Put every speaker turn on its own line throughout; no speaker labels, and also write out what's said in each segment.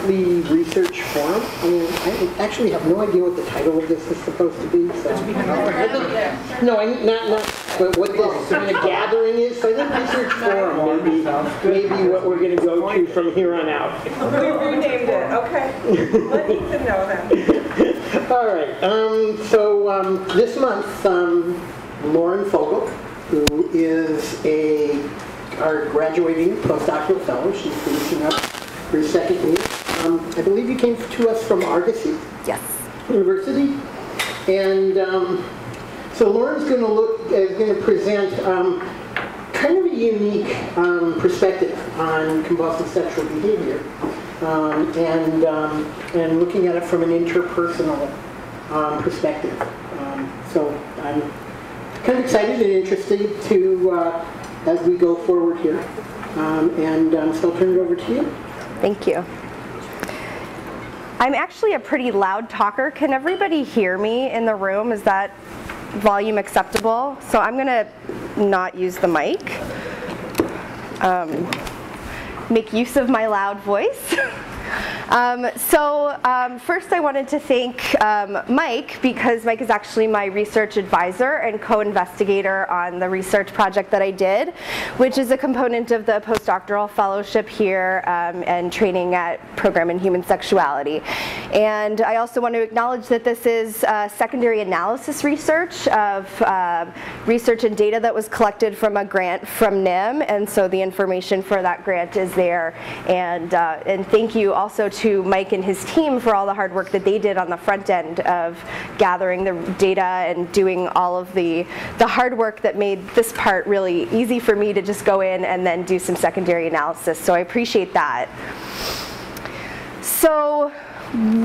monthly research forum. I actually have no idea what the title of this is supposed to be. So. No, not but what this kind of gathering is. So I think research forum maybe what we're going to go to from here on out.
We renamed it. Okay. Let me know that.
All right. This month, Lauren Fogel, who is our graduating postdoctoral fellow, she's finishing up her second year. I believe you came to us from Argosy University, and so Lauren's going to present kind of a unique perspective on compulsive sexual behavior, and looking at it from an interpersonal perspective. So I'm kind of excited and interested to as we go forward here, so I'll turn it over to you.
Thank you. I'm actually a pretty loud talker. Can everybody hear me in the room? Is that volume acceptable? So I'm going to not use the mic. Make use of my loud voice. First I wanted to thank Mike, because Mike is actually my research advisor and co-investigator on the research project that I did, which is a component of the postdoctoral fellowship here and training at Program in Human Sexuality. And I also want to acknowledge that this is secondary analysis research of research and data that was collected from a grant from NIM, and so the information for that grant is there. And thank you also to Mike and his team for all the hard work that they did on the front end of gathering the data and doing all of the hard work that made this part really easy for me to just go in and then do some secondary analysis. So I appreciate that. So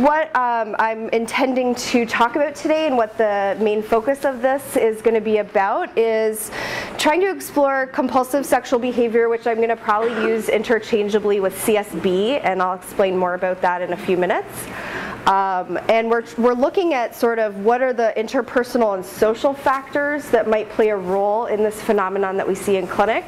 what I'm intending to talk about today, and what the main focus of this is going to be about, is trying to explore compulsive sexual behavior, which I'm going to probably use interchangeably with CSB, and I'll explain more about that in a few minutes. And we're looking at sort of what are the interpersonal and social factors that might play a role in this phenomenon that we see in clinic.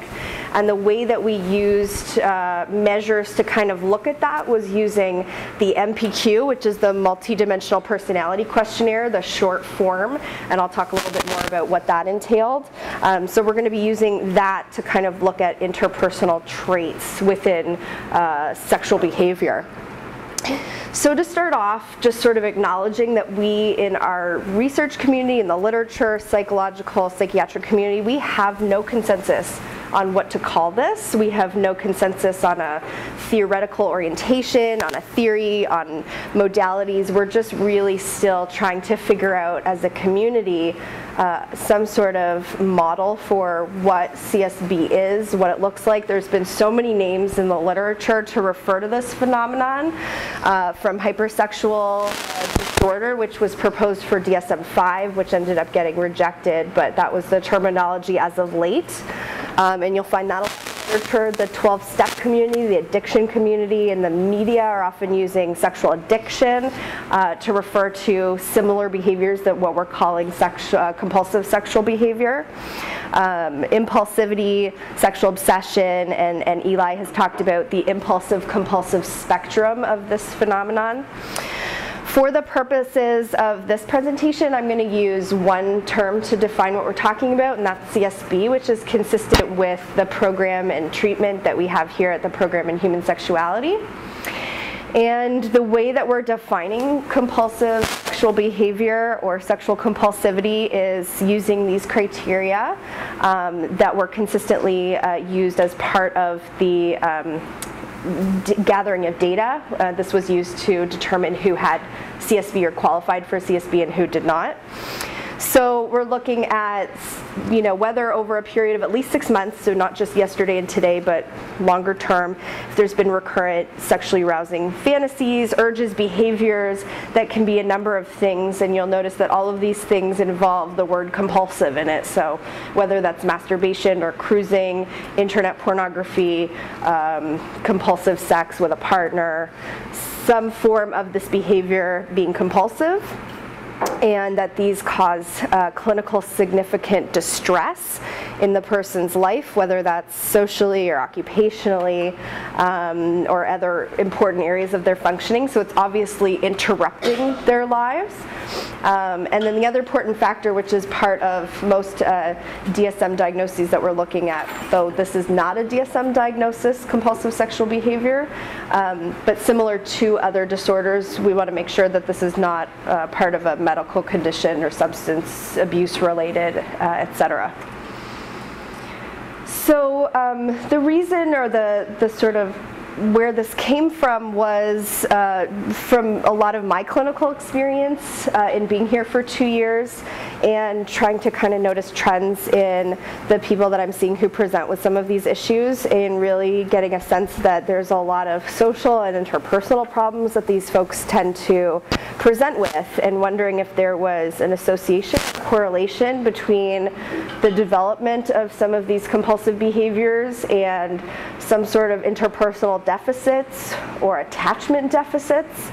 And the way that we used measures to kind of look at that was using the MPQ, which is the Multidimensional Personality Questionnaire, the short form, and I'll talk a little bit more about what that entailed. So we're going to be using that to kind of look at interpersonal traits within sexual behavior. So to start off, just sort of acknowledging that we in our research community, in the literature, psychological, psychiatric community, we have no consensus on what to call this. We have no consensus on a theoretical orientation, on a theory, on modalities. We're just really still trying to figure out as a community some sort of model for what CSB is, what it looks like. There's been so many names in the literature to refer to this phenomenon, from hypersexual disorder, which was proposed for DSM-V, which ended up getting rejected, but that was the terminology as of late. And you'll find that literature, the 12-step community, the addiction community, and the media are often using sexual addiction to refer to similar behaviors that what we're calling compulsive sexual behavior. Impulsivity, sexual obsession, and Eli has talked about the impulsive-compulsive spectrum of this phenomenon. For the purposes of this presentation, I'm going to use one term to define what we're talking about, and that's CSB, which is consistent with the program and treatment that we have here at the Program in Human Sexuality. And the way that we're defining compulsive sexual behavior or sexual compulsivity is using these criteria that were consistently used as part of the gathering of data. This was used to determine who had CSB or qualified for CSB and who did not. So we're looking at, whether over a period of at least 6 months, so not just yesterday and today, but longer term, if there's been recurrent sexually arousing fantasies, urges, behaviors, that can be a number of things, and you'll notice that all of these things involve the word compulsive in it. So whether that's masturbation or cruising, internet pornography, compulsive sex with a partner, some form of this behavior being compulsive. and that these cause clinical significant distress in the person's life, whether that's socially or occupationally or other important areas of their functioning. So it's obviously interrupting their lives. And then the other important factor, which is part of most DSM diagnoses that we're looking at, though this is not a DSM diagnosis, compulsive sexual behavior, but similar to other disorders, we want to make sure that this is not part of a medical condition or substance abuse related, etc. So the reason, or the sort of where this came from, was from a lot of my clinical experience in being here for 2 years and trying to kind of notice trends in the people that I'm seeing who present with some of these issues, and really getting a sense that there's a lot of social and interpersonal problems that these folks tend to present with, and wondering if there was an association, correlation between the development of some of these compulsive behaviors and some sort of interpersonal deficits or attachment deficits.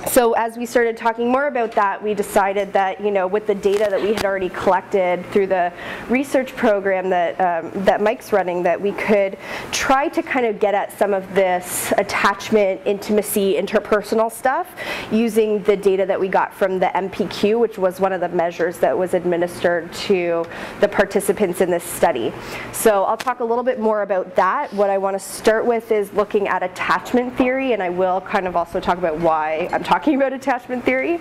So as we started talking more about that, we decided that, you know, with the data that we had already collected through the research program that, that Mike's running, that we could try to kind of get at some of this attachment, intimacy, interpersonal stuff using the data that we got from the MPQ, which was one of the measures that was administered to the participants in this study. So I'll talk a little bit more about that. What I want to start with is looking at attachment theory, and I will kind of also talk about why I'm talking about attachment theory.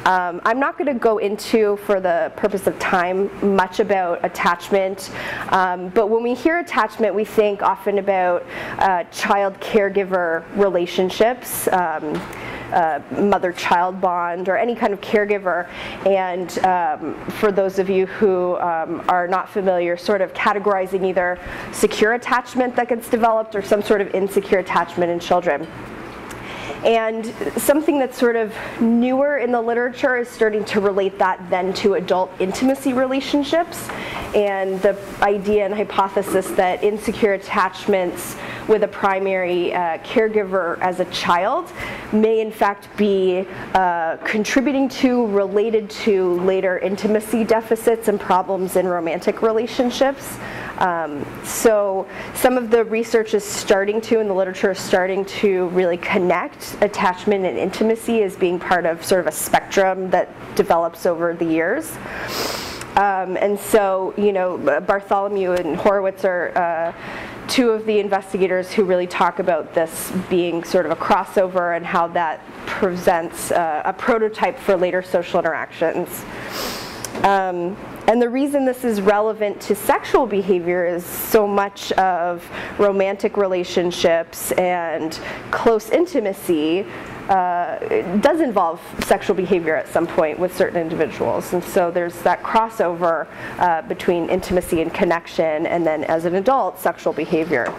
I'm not going to go into, for the purpose of time, much about attachment, but when we hear attachment, we think often about child-caregiver relationships, mother-child bond, or any kind of caregiver. And for those of you who are not familiar, sort of categorizing either secure attachment that gets developed or some sort of insecure attachment in children. And something that's sort of newer in the literature is starting to relate that then to adult intimacy relationships, and the idea and hypothesis that insecure attachments with a primary caregiver as a child may in fact be contributing to, related to later intimacy deficits and problems in romantic relationships. So some of the research is starting to, and the literature is starting to really connect attachment and intimacy as being part of sort of a spectrum that develops over the years. And so, you know, Bartholomew and Horowitz are two of the investigators who really talk about this being sort of a crossover and how that presents a prototype for later social interactions. And the reason this is relevant to sexual behavior is so much of romantic relationships and close intimacy does involve sexual behavior at some point with certain individuals. And so there's that crossover between intimacy and connection, and then as an adult, sexual behavior.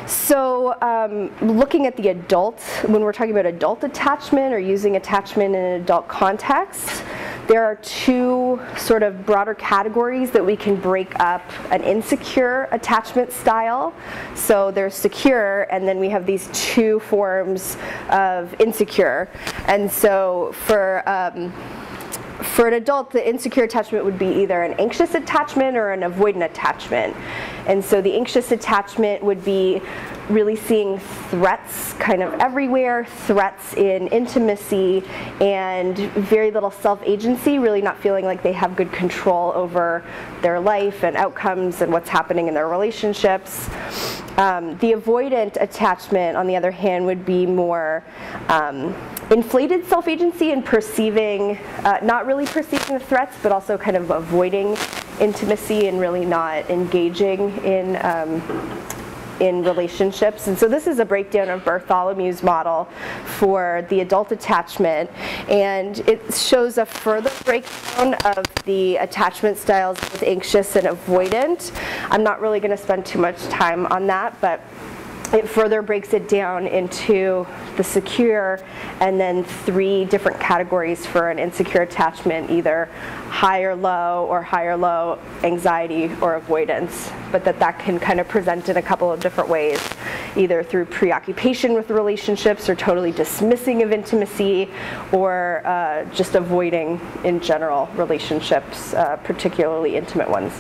So looking at the adult, when we're talking about adult attachment or using attachment in an adult context, there are two sort of broader categories that we can break up an insecure attachment style. So there's secure, and then we have these two forms of insecure. And so for an adult, the insecure attachment would be either an anxious attachment or an avoidant attachment. And so the anxious attachment would be really seeing threats kind of everywhere, threats in intimacy, and very little self-agency, really not feeling like they have good control over their life and outcomes and what's happening in their relationships. The avoidant attachment, on the other hand, would be more inflated self-agency and perceiving, not really perceiving the threats, but also kind of avoiding intimacy and really not engaging in relationships. And so this is a breakdown of Bartholomew's model for the adult attachment, and it shows a further breakdown of the attachment styles with anxious and avoidant. I'm not really going to spend too much time on that, but it further breaks it down into the secure, and then three different categories for an insecure attachment, either high or low anxiety or avoidance, but that can kind of present in a couple of different ways. either through preoccupation with relationships or totally dismissing of intimacy, or just avoiding in general relationships, particularly intimate ones.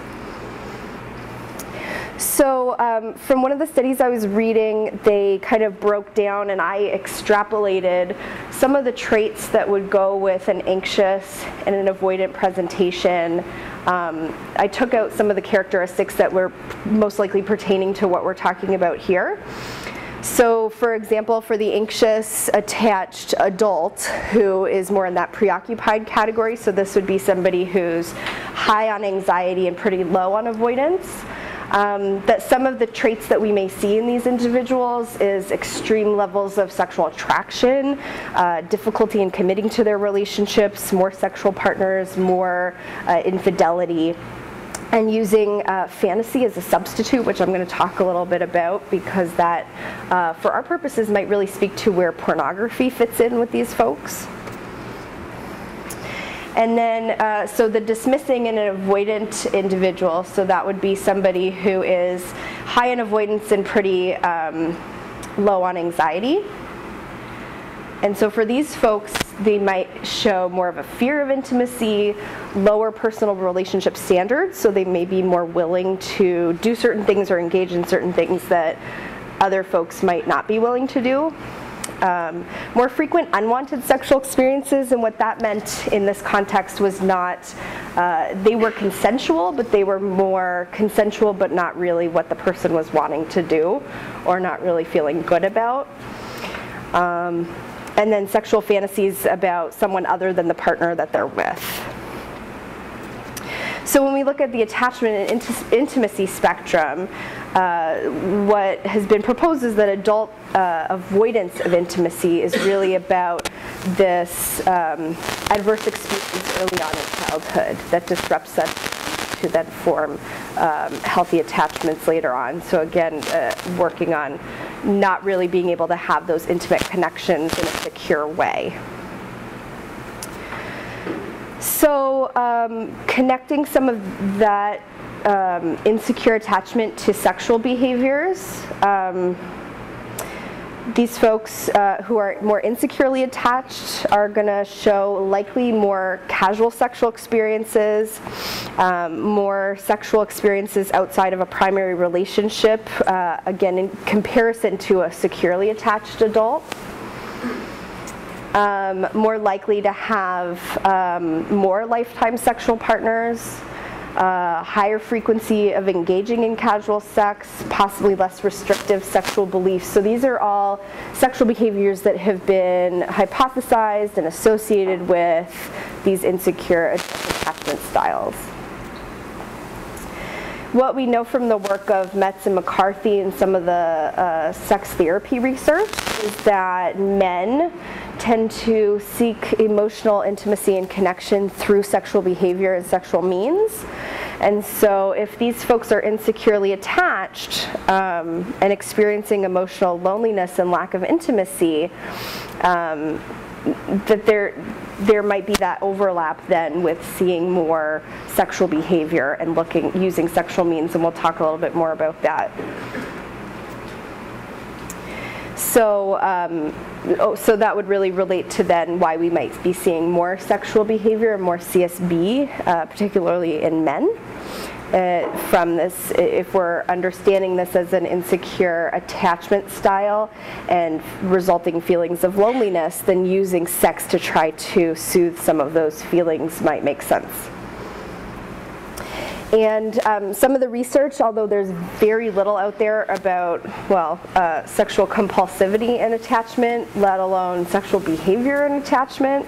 So from one of the studies I was reading, they kind of broke down and I extrapolated some of the traits that would go with an anxious and an avoidant presentation. I took out some of the characteristics that were most likely pertaining to what we're talking about here. So for example, for the anxious attached adult who is more in that preoccupied category, so this would be somebody who's high on anxiety and pretty low on avoidance. That some of the traits that we may see in these individuals is extreme levels of sexual attraction, difficulty in committing to their relationships, more sexual partners, more infidelity, and using fantasy as a substitute, which I'm going to talk a little bit about because that, for our purposes, might really speak to where pornography fits in with these folks. And then, so the dismissing and an avoidant individual, so that would be somebody who is high in avoidance and pretty low on anxiety. And so for these folks, they might show more of a fear of intimacy, lower personal relationship standards, so they may be more willing to do certain things or engage in certain things that other folks might not be willing to do. More frequent unwanted sexual experiences, and what that meant in this context was not, they were consensual, but they were more consensual but not really what the person was wanting to do or not really feeling good about. And then sexual fantasies about someone other than the partner that they're with. So when we look at the attachment and intimacy spectrum, what has been proposed is that adult avoidance of intimacy is really about this adverse experience early on in childhood that disrupts that to then form healthy attachments later on. So again, working on not really being able to have those intimate connections in a secure way. So connecting some of that insecure attachment to sexual behaviors. These folks who are more insecurely attached are going to show likely more casual sexual experiences, more sexual experiences outside of a primary relationship, again in comparison to a securely attached adult. More likely to have more lifetime sexual partners, higher frequency of engaging in casual sex, possibly less restrictive sexual beliefs. So these are all sexual behaviors that have been hypothesized and associated with these insecure attachment styles. What we know from the work of Metz and McCarthy and some of the sex therapy research is that men tend to seek emotional intimacy and connection through sexual behavior and sexual means. And so if these folks are insecurely attached and experiencing emotional loneliness and lack of intimacy, that there might be that overlap then with seeing more sexual behavior and using sexual means, and we'll talk a little bit more about that. So, so that would really relate to then why we might be seeing more sexual behavior, more CSB, particularly in men. From this, if we're understanding this as an insecure attachment style and resulting feelings of loneliness, then using sex to try to soothe some of those feelings might make sense. And some of the research, although there's very little out there about, well, sexual compulsivity and attachment, let alone sexual behavior and attachment,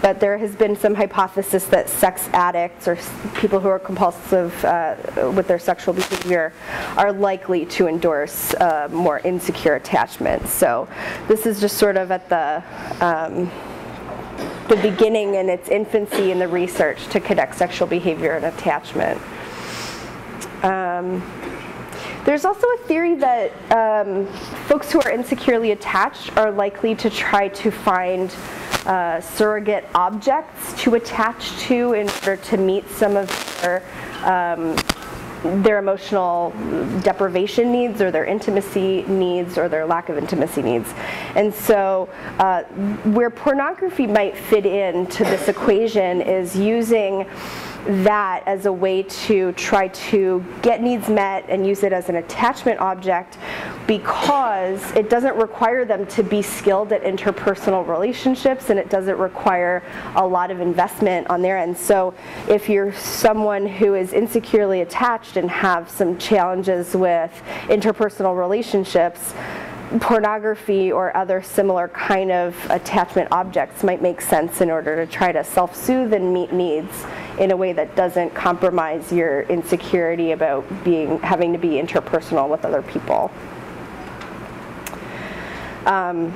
but there has been some hypothesis that sex addicts or people who are compulsive with their sexual behavior are likely to endorse more insecure attachment. So this is just sort of at the beginning in its infancy in the research to connect sexual behavior and attachment. There's also a theory that folks who are insecurely attached are likely to try to find surrogate objects to attach to in order to meet some of their their emotional deprivation needs or their intimacy needs or their lack of intimacy needs. And so where pornography might fit into this equation is using that as a way to try to get needs met and use it as an attachment object, because it doesn't require them to be skilled at interpersonal relationships, and it doesn't require a lot of investment on their end. So if you're someone who is insecurely attached and have some challenges with interpersonal relationships, pornography or other similar kind of attachment objects might make sense in order to try to self-soothe and meet needs in a way that doesn't compromise your insecurity about having to be interpersonal with other people.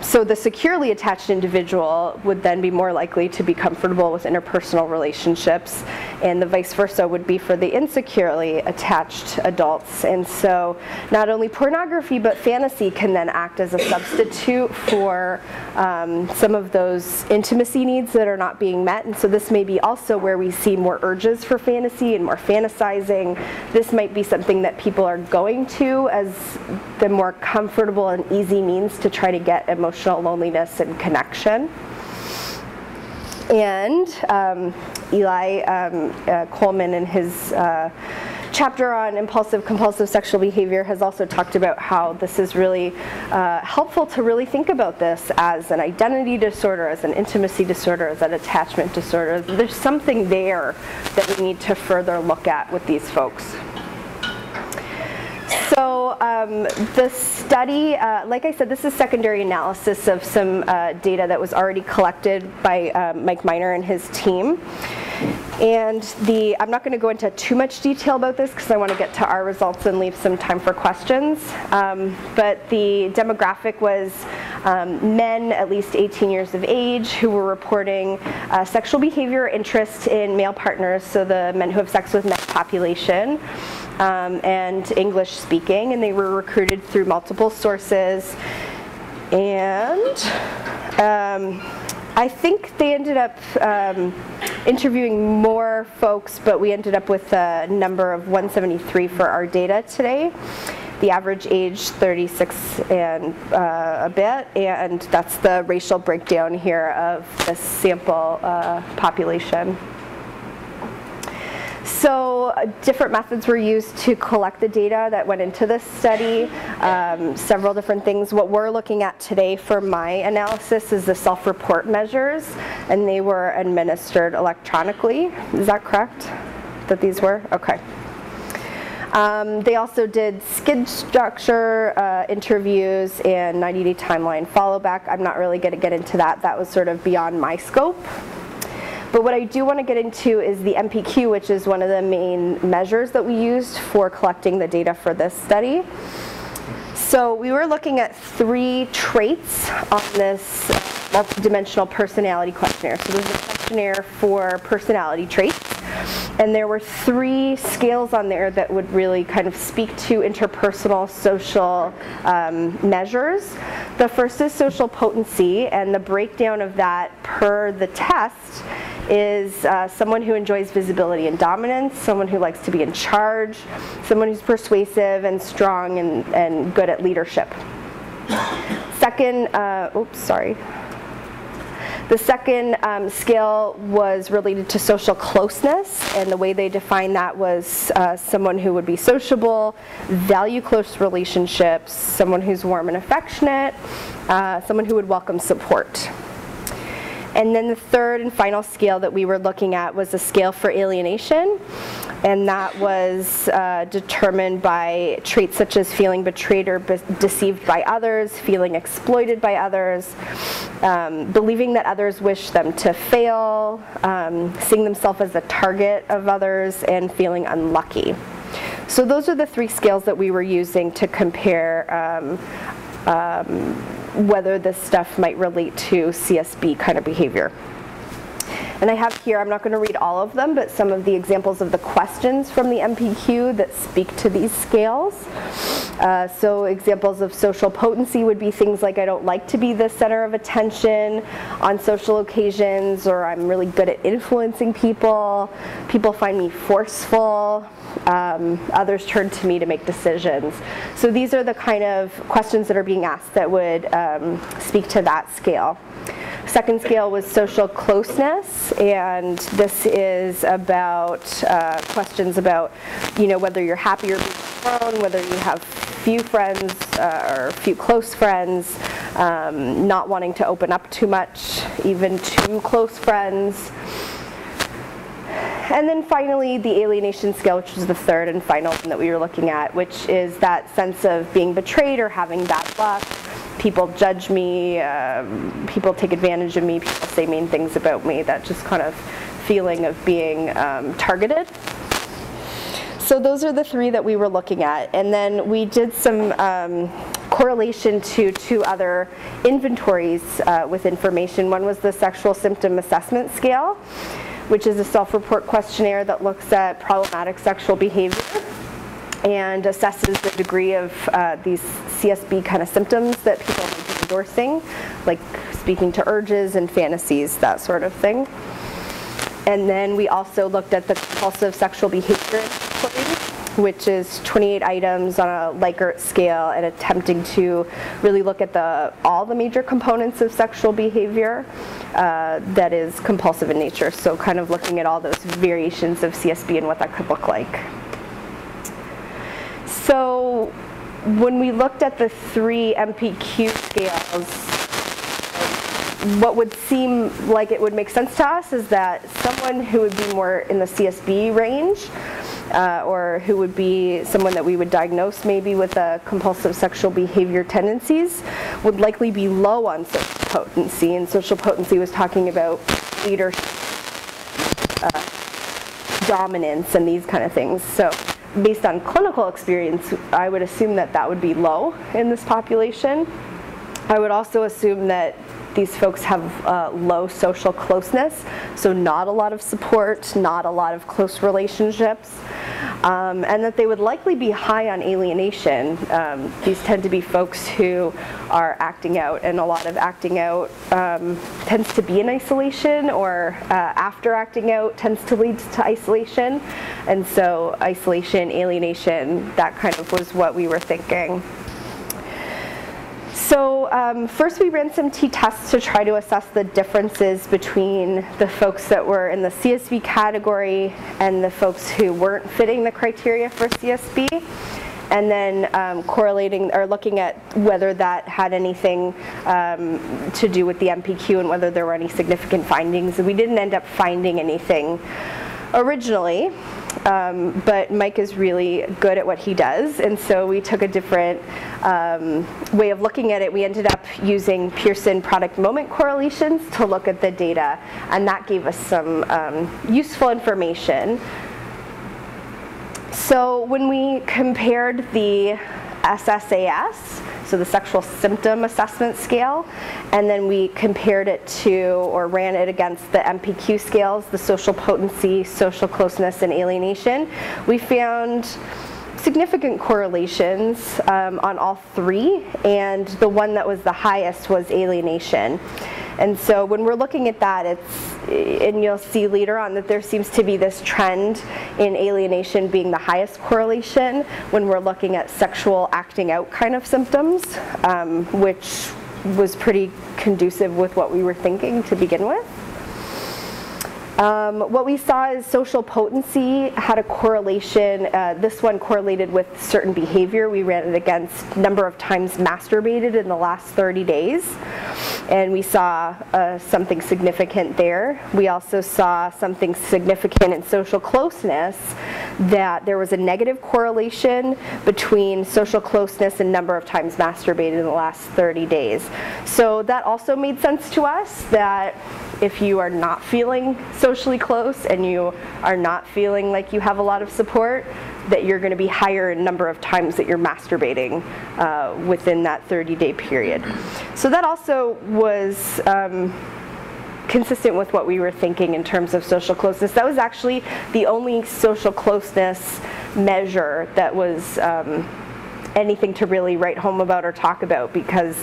So the securely attached individual would then be more likely to be comfortable with interpersonal relationships, and the vice versa would be for the insecurely attached adults. And so not only pornography but fantasy can then act as a substitute for some of those intimacy needs that are not being met. And so this may be also where we see more urges for fantasy and more fantasizing. This might be something that people are going to as the more comfortable and easy means to try to get emotional loneliness and connection. And Eli Coleman, in his chapter on impulsive compulsive sexual behavior, has also talked about how this is really helpful to really think about this as an identity disorder, as an intimacy disorder, as an attachment disorder. There's something there that we need to further look at with these folks. So the study, like I said, this is secondary analysis of some data that was already collected by Mike Miner and his team. And I'm not going to go into too much detail about this because I want to get to our results and leave some time for questions. But the demographic was men at least 18 years of age who were reporting sexual behavior or interest in male partners, so the men who have sex with men population. And English speaking, and they were recruited through multiple sources. And I think they ended up interviewing more folks, but we ended up with a number of 173 for our data today. The average age 36 and a bit, and that's the racial breakdown here of the sample population. So different methods were used to collect the data that went into this study, several different things. What we're looking at today for my analysis is the self-report measures, and they were administered electronically. Is that correct, that these were? Okay. They also did SCID structure interviews and 90-day timeline follow back. I'm not really going to get into that. That was sort of beyond my scope. But what I do want to get into is the MPQ, which is one of the main measures that we used for collecting the data for this study. So we were looking at 3 traits on this multidimensional personality questionnaire. So this is a questionnaire for personality traits. And there were 3 scales on there that would really kind of speak to interpersonal social measures. The first is social potency, and the breakdown of that per the test is someone who enjoys visibility and dominance, someone who likes to be in charge, someone who's persuasive and strong and good at leadership. Second, the second scale was related to social closeness, and the way they defined that was someone who would be sociable, value close relationships, someone who's warm and affectionate, someone who would welcome support. And then the third and final scale that we were looking at was a scale for alienation, and that was determined by traits such as feeling betrayed or deceived by others, feeling exploited by others, believing that others wish them to fail, seeing themselves as a target of others, and feeling unlucky. So those are the 3 scales that we were using to compare whether this stuff might relate to CSB kind of behavior. And I have here, I'm not going to read all of them, but some of the examples of the questions from the MPQ that speak to these scales. So examples of social potency would be things like I don't like to be the center of attention on social occasions, or I'm really good at influencing people. People find me forceful. Others turn to me to make decisions. So these are the kind of questions that are being asked that would speak to that scale. Second scale was social closeness, and this is about questions about, whether you're happy or being alone, whether you have few friends or few close friends, not wanting to open up too much, even too close friends. And then finally, the alienation scale, which was the third and final one that we were looking at, which is that sense of being betrayed or having bad luck. People judge me, people take advantage of me, people say mean things about me, that just kind of feeling of being targeted. So those are the three that we were looking at. And then we did some correlation to two other inventories with information. One was the Sexual Symptom Assessment Scale, which is a self-report questionnaire that looks at problematic sexual behavior and assesses the degree of these CSB kind of symptoms that people might be endorsing, like speaking to urges and fantasies, that sort of thing. And then we also looked at the Compulsive Sexual Behavior inventory, which is 28 items on a Likert scale, and attempting to really look at all the major components of sexual behavior that is compulsive in nature. So kind of looking at all those variations of CSB and what that could look like. So when we looked at the three MPQ scales, what would seem like it would make sense to us is that someone who would be more in the CSB range, or who would be someone that we would diagnose maybe with compulsive sexual behavior tendencies, would likely be low on social potency. And social potency was talking about leadership, dominance, and these kind of things. So based on clinical experience, I would assume that that would be low in this population. I would also assume that these folks have low social closeness, so not a lot of support, not a lot of close relationships, and that they would likely be high on alienation. These tend to be folks who are acting out, and a lot of acting out tends to be in isolation, or after acting out tends to lead to isolation. And so isolation, alienation, that kind of was what we were thinking. So first we ran some t-tests to try to assess the differences between the folks that were in the CSB category and the folks who weren't fitting the criteria for CSB, and then correlating or looking at whether that had anything to do with the MPQ and whether there were any significant findings. We didn't end up finding anything originally. But Mike is really good at what he does, and so we took a different way of looking at it. We ended up using Pearson product moment correlations to look at the data, and that gave us some useful information. So when we compared the SSAS, so the Sexual Symptom Assessment Scale, and then we compared it to, or ran it against the MPQ scales, the social potency, social closeness, and alienation, we found significant correlations on all three, and the one that was the highest was alienation. And so when we're looking at that, and you'll see later on that there seems to be this trend in alienation being the highest correlation when we're looking at sexual acting out kind of symptoms, which was pretty conducive with what we were thinking to begin with. What we saw is social potency had a correlation. This one correlated with certain behavior. We ran it against number of times masturbated in the last 30 days. And we saw something significant there. We also saw something significant in social closeness, that there was a negative correlation between social closeness and number of times masturbated in the last 30 days. So that also made sense to us, that if you are not feeling socially close and you are not feeling like you have a lot of support, that you're going to be higher in number of times that you're masturbating within that 30-day period. So that also was consistent with what we were thinking in terms of social closeness. That was actually the only social closeness measure that was anything to really write home about or talk about, because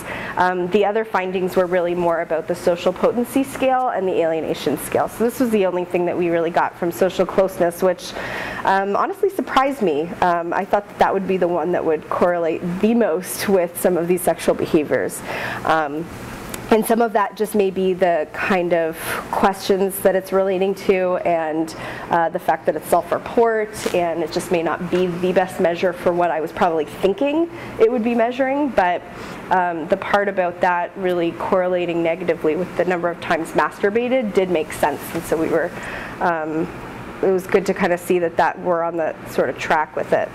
the other findings were really more about the social potency scale and the alienation scale. So this was the only thing that we really got from social closeness, which honestly surprised me. I thought that would be the one that would correlate the most with some of these sexual behaviors. And some of that just may be the kind of questions that it's relating to, and the fact that it's self-report, and it just may not be the best measure for what I was probably thinking it would be measuring. But the part about that really correlating negatively with the number of times masturbated did make sense, and so we were, it was good to kind of see that we're on the sort of track with it.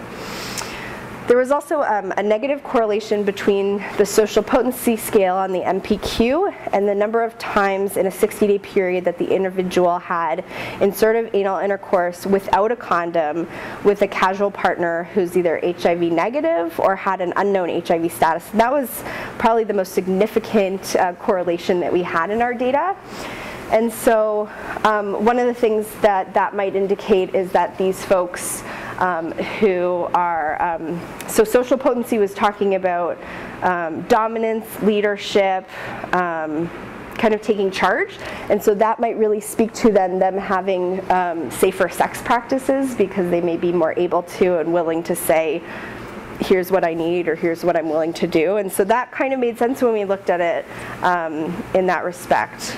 There was also a negative correlation between the social potency scale on the MPQ and the number of times in a 60-day period that the individual had insertive anal intercourse without a condom with a casual partner who's either HIV negative or had an unknown HIV status. That was probably the most significant correlation that we had in our data. And so one of the things that might indicate is that these folks who are, so social potency was talking about dominance, leadership, kind of taking charge, and so that might really speak to then them having safer sex practices, because they may be more able to and willing to say, here's what I need, or here's what I'm willing to do. And so that kind of made sense when we looked at it in that respect.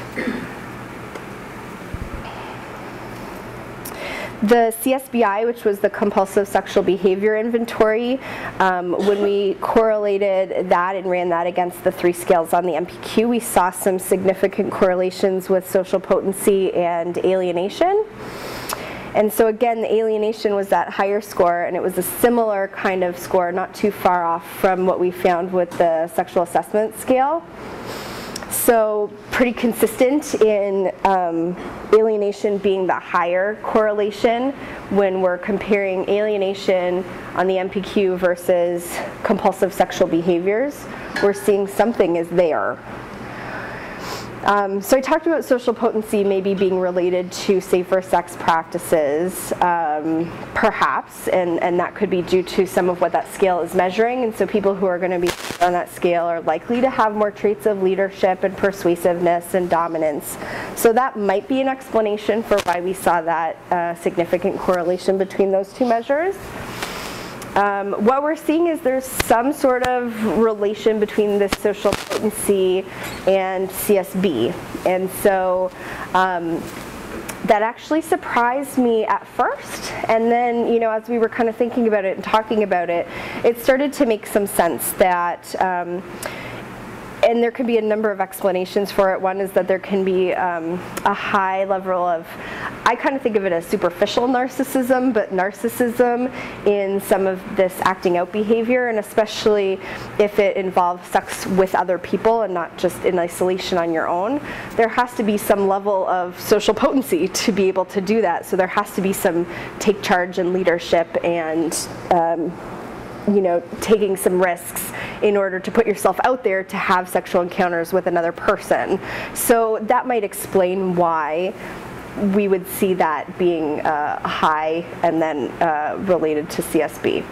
The CSBI, which was the Compulsive Sexual Behavior Inventory, when we correlated that and ran that against the 3 scales on the MPQ, we saw some significant correlations with social potency and alienation. And so again, the alienation was that higher score, and it was a similar kind of score, not too far off from what we found with the sexual assessment scale. So pretty consistent in alienation being the higher correlation when we're comparing alienation on the MPQ versus compulsive sexual behaviors. We're seeing something is there. So I talked about social potency maybe being related to safer sex practices, perhaps, and that could be due to some of what that scale is measuring. And so people who are going to be on that scale are likely to have more traits of leadership and persuasiveness and dominance. So that might be an explanation for why we saw that significant correlation between those 2 measures. What we're seeing is there's some sort of relation between this social potency and CSB. And so that actually surprised me at first. And then, you know, as we were kind of thinking about it and talking about it, it started to make some sense that and there can be a number of explanations for it. One is that there can be a high level of, I kind of think of it as superficial narcissism, but narcissism in some of this acting out behavior, and especially if it involves sex with other people and not just in isolation on your own. There has to be some level of social potency to be able to do that. So there has to be some take charge and leadership and you know, taking some risks in order to put yourself out there to have sexual encounters with another person. So that might explain why we would see that being high and then related to CSB.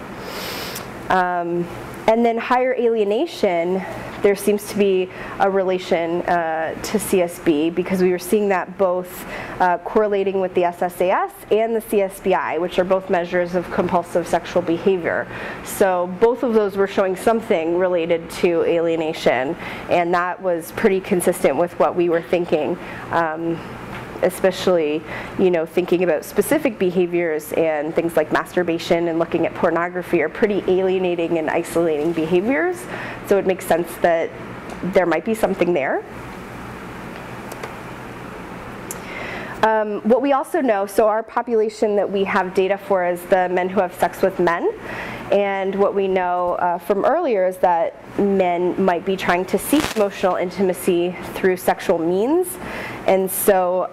And then higher alienation, there seems to be a relation to CSB, because we were seeing that both correlating with the SSAS and the CSBI, which are both measures of compulsive sexual behavior. So both of those were showing something related to alienation, and that was pretty consistent with what we were thinking. Especially, you know, thinking about specific behaviors, and things like masturbation and looking at pornography are pretty alienating and isolating behaviors. So it makes sense that there might be something there. What we also know, so our population that we have data for is the men who have sex with men. And what we know from earlier is that men might be trying to seek emotional intimacy through sexual means. And so,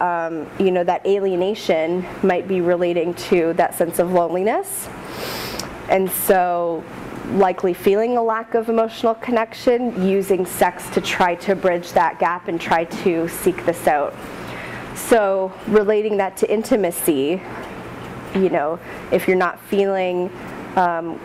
you know, that alienation might be relating to that sense of loneliness. And so, likely feeling a lack of emotional connection, using sex to try to bridge that gap and try to seek this out. So, relating that to intimacy, you know, if you're not feeling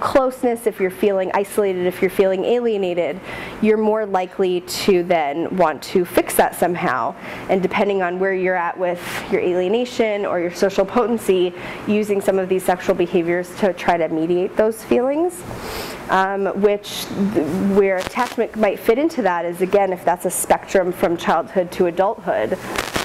closeness, if you're feeling isolated, if you're feeling alienated, you're more likely to then want to fix that somehow. And depending on where you're at with your alienation or your social potency, using some of these sexual behaviors to try to mediate those feelings. Where attachment might fit into that is, again, if that's a spectrum from childhood to adulthood,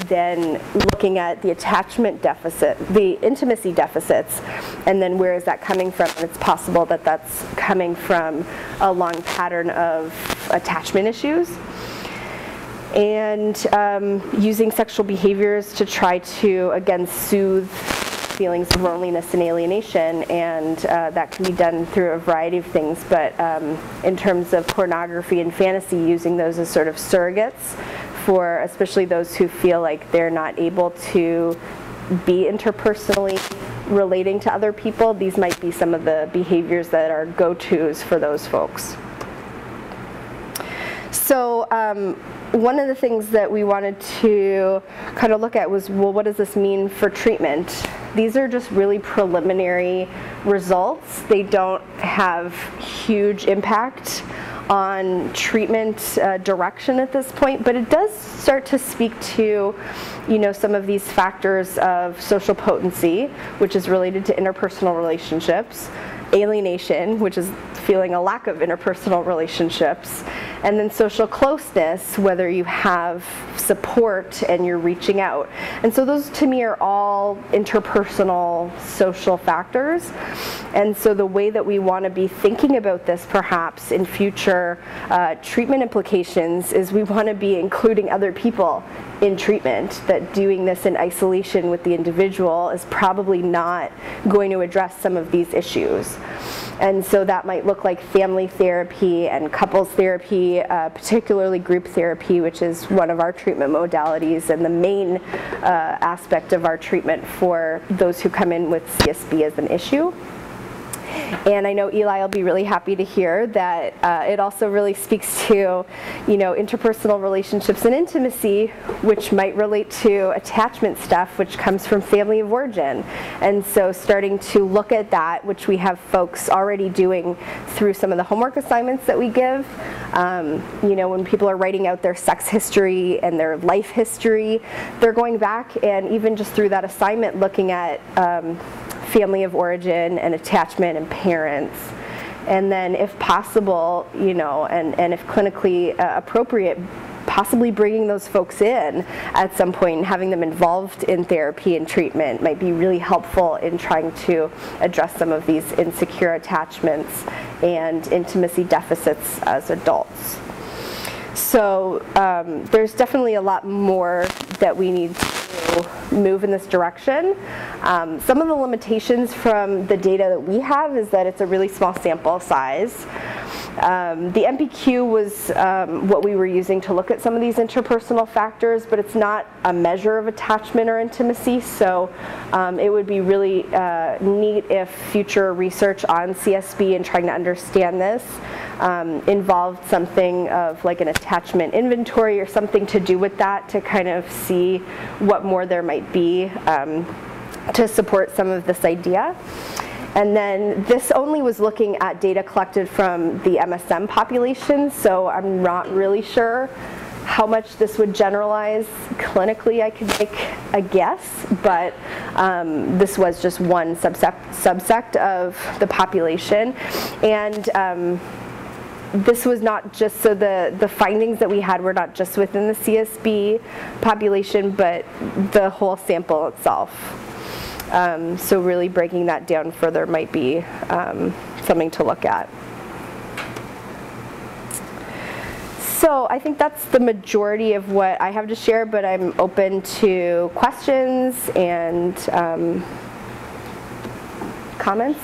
then looking at the attachment deficit, the intimacy deficits, and then where is that coming from? And it's possible that that's coming from a long pattern of attachment issues. And using sexual behaviors to try to, again, soothe feelings of loneliness and alienation, and that can be done through a variety of things, but in terms of pornography and fantasy, using those as sort of surrogates for especially those who feel like they're not able to be interpersonally relating to other people. These might be some of the behaviors that are go-tos for those folks. So one of the things that we wanted to kind of look at was, well, what does this mean for treatment? These are just really preliminary results. They don't have huge impact on treatment direction at this point, but it does start to speak to, you know, some of these factors of social potency, which is related to interpersonal relationships, alienation, which is feeling a lack of interpersonal relationships, and then social closeness, whether you have support and you're reaching out. And so those to me are all interpersonal social factors. And so the way that we want to be thinking about this perhaps in future treatment implications is we want to be including other people in treatment, that doing this in isolation with the individual is probably not going to address some of these issues. And so that might look like family therapy and couples therapy, particularly group therapy, which is one of our treatment modalities and the main aspect of our treatment for those who come in with CSB as an issue. And I know Eli will be really happy to hear that it also really speaks to, you know, interpersonal relationships and intimacy, which might relate to attachment stuff, which comes from family of origin. And so starting to look at that, which we have folks already doing through some of the homework assignments that we give. You know, when people are writing out their sex history and their life history, they're going back and even just through that assignment looking at family of origin and attachment and parents. And then if possible, you know, and if clinically appropriate, possibly bringing those folks in at some point and having them involved in therapy and treatment might be really helpful in trying to address some of these insecure attachments and intimacy deficits as adults. So there's definitely a lot more that we need to move in this direction. Some of the limitations from the data that we have is that it's a really small sample size. The MPQ was what we were using to look at some of these interpersonal factors, but it's not a measure of attachment or intimacy, so it would be really neat if future research on CSB and trying to understand this involved something of like an attachment inventory or something to do with that, to kind of see what more there might be to support some of this idea. And then this only was looking at data collected from the MSM population, so I'm not really sure how much this would generalize clinically. I could make a guess, but this was just one subsect of the population. And this was not just, so the findings that we had were not just within the CSB population, but the whole sample itself. So really breaking that down further might be something to look at. So I think that's the majority of what I have to share, but I'm open to questions and comments.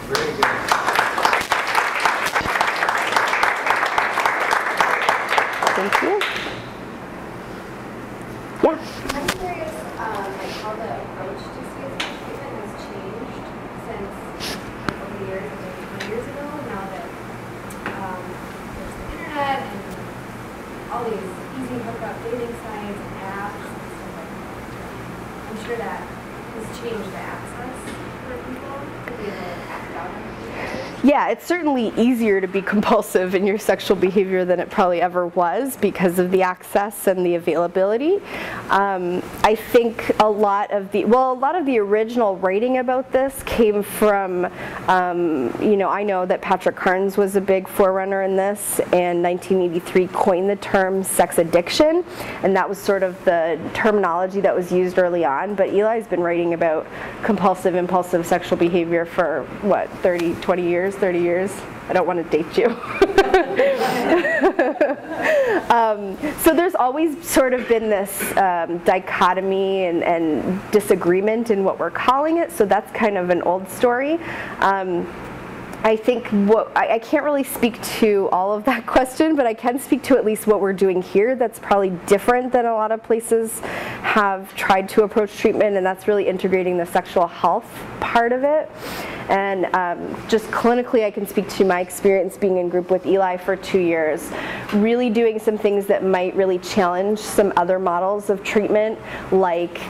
Very good.
Thank you. Yeah.
I'm curious, like how the approach to CSB treatment has changed since over the years, like 20 years ago, now that there's the internet and all these easy hookup dating sites and apps and stuff like that. I'm sure that has changed the access. for people to be able to act out on behavior?
Yeah, it's certainly easier to be compulsive in your sexual behavior than it probably ever was because of the access and the availability. I think a lot of the original writing about this came from, I know that Patrick Carnes was a big forerunner in this, and 1983 coined the term sex addiction, and that was sort of the terminology that was used early on. But Eli's been writing about compulsive, impulsive sexual behavior for, what, 20 years? 30 years. I don't want to date you. So there's always sort of been this dichotomy and disagreement in what we're calling it, so that's kind of an old story. I think I can't really speak to all of that question, but I can speak to at least what we're doing here that's probably different than a lot of places have tried to approach treatment, and that's really integrating the sexual health part of it. And just clinically, I can speak to my experience being in group with Eli for 2 years, really doing some things that might really challenge some other models of treatment, like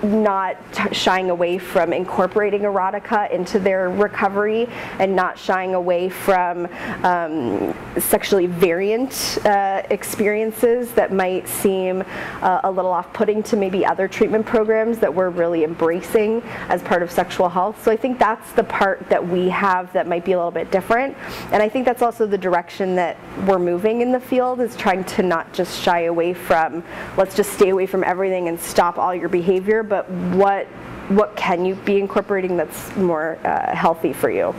not shying away from incorporating erotica into their recovery, and not shying away from sexually variant experiences that might seem a little off-putting to maybe other treatment programs that we're really embracing as part of sexual health. So I think that's the part that we have that might be a little bit different, and I think that's also the direction that we're moving in the field, is trying to not just shy away from, let's just stay away from everything and stop all your behavior, but what can you be incorporating that's more healthy for you?